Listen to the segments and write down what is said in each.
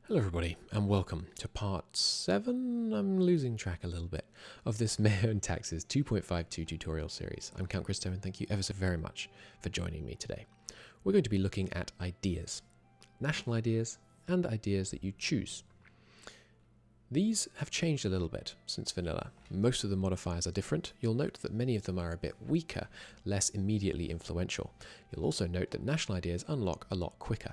Hello everybody and welcome to part 7, I'm losing track a little bit, of this MEIOU and Taxes 2.52 tutorial series. I'm Count Christo and thank you ever so very much for joining me today. We're going to be looking at ideas, national ideas and ideas that you choose. These have changed a little bit since vanilla. Most of the modifiers are different. You'll note that many of them are a bit weaker, less immediately influential. You'll also note that national ideas unlock a lot quicker.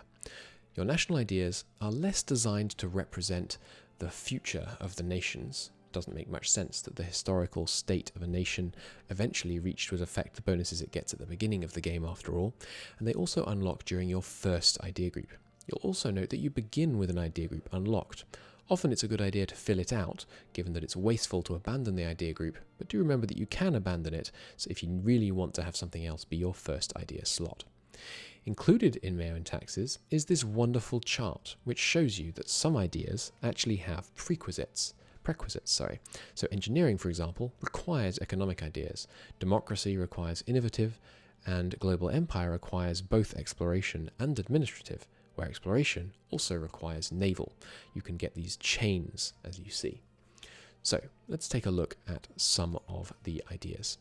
Your national ideas are less designed to represent the future of the nations. It doesn't make much sense that the historical state of a nation eventually reached would affect the bonuses it gets at the beginning of the game after all, and they also unlock during your first idea group. You'll also note that you begin with an idea group unlocked. Often it's a good idea to fill it out, given that it's wasteful to abandon the idea group, but do remember that you can abandon it, so if you really want to have something else be your first idea slot. Included in MEIOU and Taxes is this wonderful chart, which shows you that some ideas actually have prerequisites. So engineering, for example, requires economic ideas. Democracy requires innovative, and global empire requires both exploration and administrative, where exploration also requires naval. You can get these chains, as you see. So let's take a look at some of the ideas.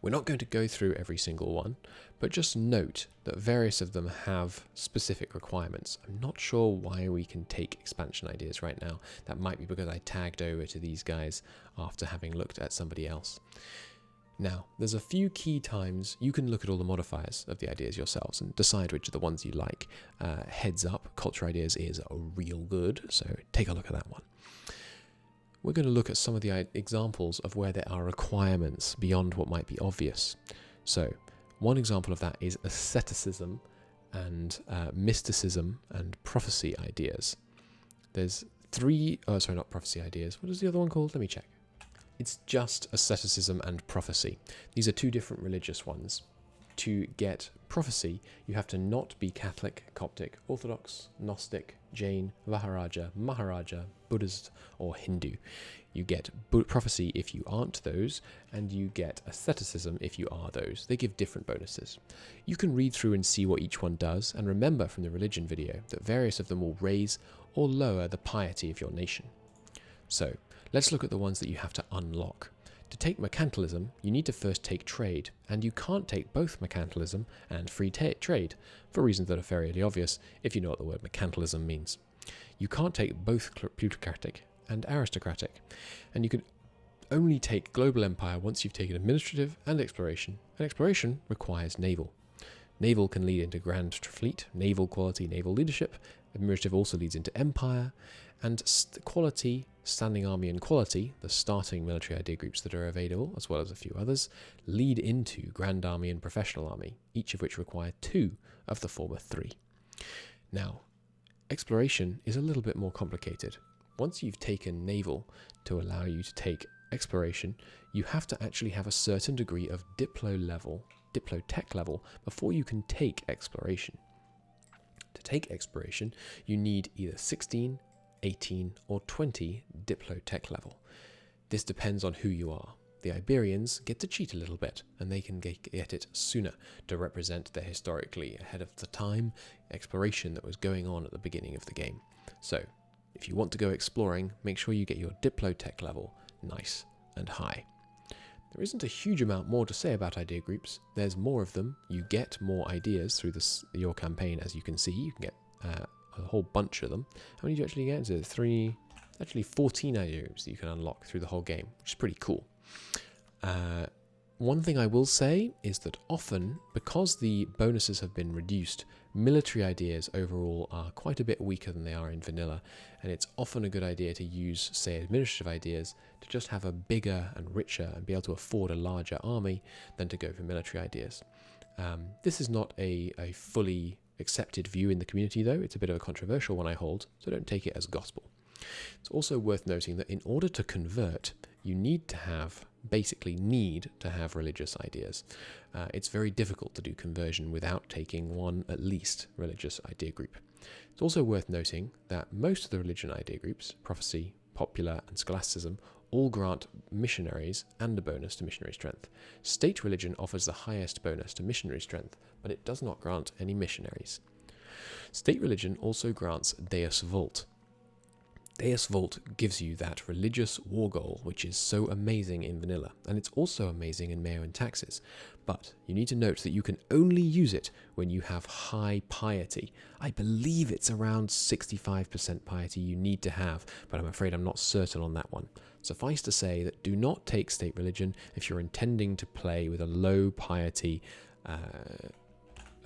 We're not going to go through every single one, but just note that various of them have specific requirements. I'm not sure why we can take expansion ideas right now. That might be because I tagged over to these guys after having looked at somebody else. Now, there's a few key times you can look at all the modifiers of the ideas yourselves and decide which are the ones you like. Heads up, culture ideas is real good, so take a look at that one. We're going to look at some of the examples of where there are requirements beyond what might be obvious. So, one example of that is asceticism and mysticism and prophecy ideas. There's not prophecy ideas. What is the other one called? Let me check. It's just asceticism and prophecy. These are two different religious ones. To get prophecy, you have to not be Catholic, Coptic, Orthodox, Gnostic, Jain, Vajraja, Maharaja, Buddhist, or Hindu. You get prophecy if you aren't those, and you get asceticism if you are those. They give different bonuses. You can read through and see what each one does, and remember from the religion video that various of them will raise or lower the piety of your nation. So, let's look at the ones that you have to unlock. To take mercantilism, you need to first take trade, and you can't take both mercantilism and free trade, for reasons that are fairly obvious if you know what the word mercantilism means. You can't take both plutocratic and aristocratic, and you can only take global empire once you've taken administrative and exploration requires naval. Naval can lead into grand fleet, naval quality, naval leadership. Administrative also leads into empire, and quality, standing army and quality, the starting military idea groups that are available, as well as a few others, lead into grand army and professional army, each of which require 2 of the former 3. Now, exploration is a little bit more complicated. Once you've taken naval to allow you to take exploration, you have to actually have a certain degree of diplotech level before you can take exploration. To take exploration, you need either 16, 18 or 20 diplotech level. This depends on who you are. The Iberians get to cheat a little bit, and they can get it sooner to represent their historically ahead of the time exploration that was going on at the beginning of the game. So, if you want to go exploring, make sure you get your diplotech level nice and high. There isn't a huge amount more to say about idea groups. There's more of them. You get more ideas through your campaign, as you can see. You can get a whole bunch of them. How many do you actually get? Is it 14 idea groups that you can unlock through the whole game, which is pretty cool. One thing I will say is that often, because the bonuses have been reduced, military ideas overall are quite a bit weaker than they are in vanilla, and it's often a good idea to use, say, administrative ideas to just have a bigger and richer and be able to afford a larger army than to go for military ideas. This is not a fully accepted view in the community, though. It's a bit of a controversial one I hold, so don't take it as gospel. It's also worth noting that in order to convert, you need to have religious ideas. It's very difficult to do conversion without taking one, at least, religious idea group. It's also worth noting that most of the religion idea groups, prophecy, popular, and scholasticism, all grant missionaries and a bonus to missionary strength. State religion offers the highest bonus to missionary strength, but it does not grant any missionaries. State religion also grants Deus Vult. Deus Vult gives you that religious war goal, which is so amazing in vanilla, and it's also amazing in MEIOU and taxes. But you need to note that you can only use it when you have high piety. I believe it's around 65% piety you need to have, but I'm afraid I'm not certain on that one. Suffice to say that do not take state religion if you're intending to play with a low piety, a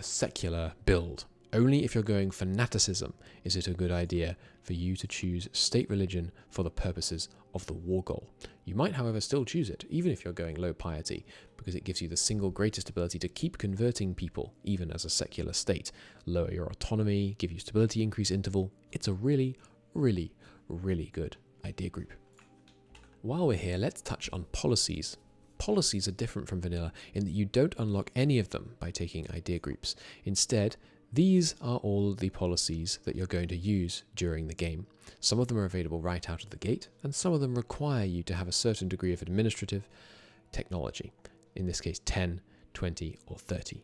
secular build. Only if you're going fanaticism is it a good idea for you to choose state religion for the purposes of the war goal. You might, however, still choose it, even if you're going low piety, because it gives you the single greatest ability to keep converting people, even as a secular state. Lower your autonomy, give you stability increase interval. It's a really, really, really good idea group. While we're here, let's touch on policies. Policies are different from vanilla in that you don't unlock any of them by taking idea groups. Instead, these are all the policies that you're going to use during the game. Some of them are available right out of the gate, and some of them require you to have a certain degree of administrative technology. In this case, 10, 20, or 30.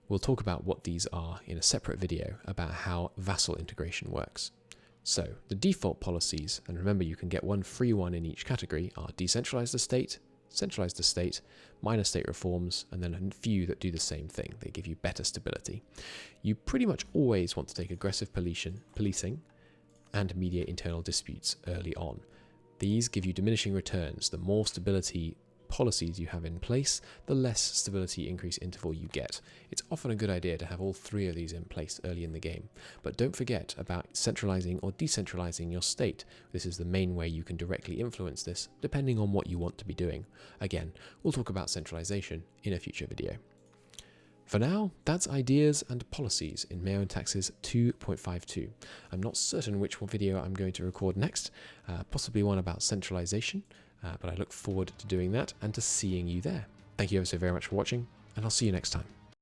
We'll talk about what these are in a separate video about how vassal integration works. So, the default policies, and remember you can get one free one in each category, are decentralized estate, centralized estate, minor state reforms, and then a few that do the same thing. They give you better stability. You pretty much always want to take aggressive policing and mediate internal disputes early on. These give you diminishing returns. The more stability policies you have in place, the less stability increase interval you get. It's often a good idea to have all three of these in place early in the game, but don't forget about centralizing or decentralizing your state. This is the main way you can directly influence this, depending on what you want to be doing. Again, we'll talk about centralization in a future video. For now, that's ideas and policies in MEIOU and Taxes 2.52. I'm not certain which video I'm going to record next, possibly one about centralization, but I look forward to doing that and to seeing you there. Thank you ever so very much for watching, and I'll see you next time.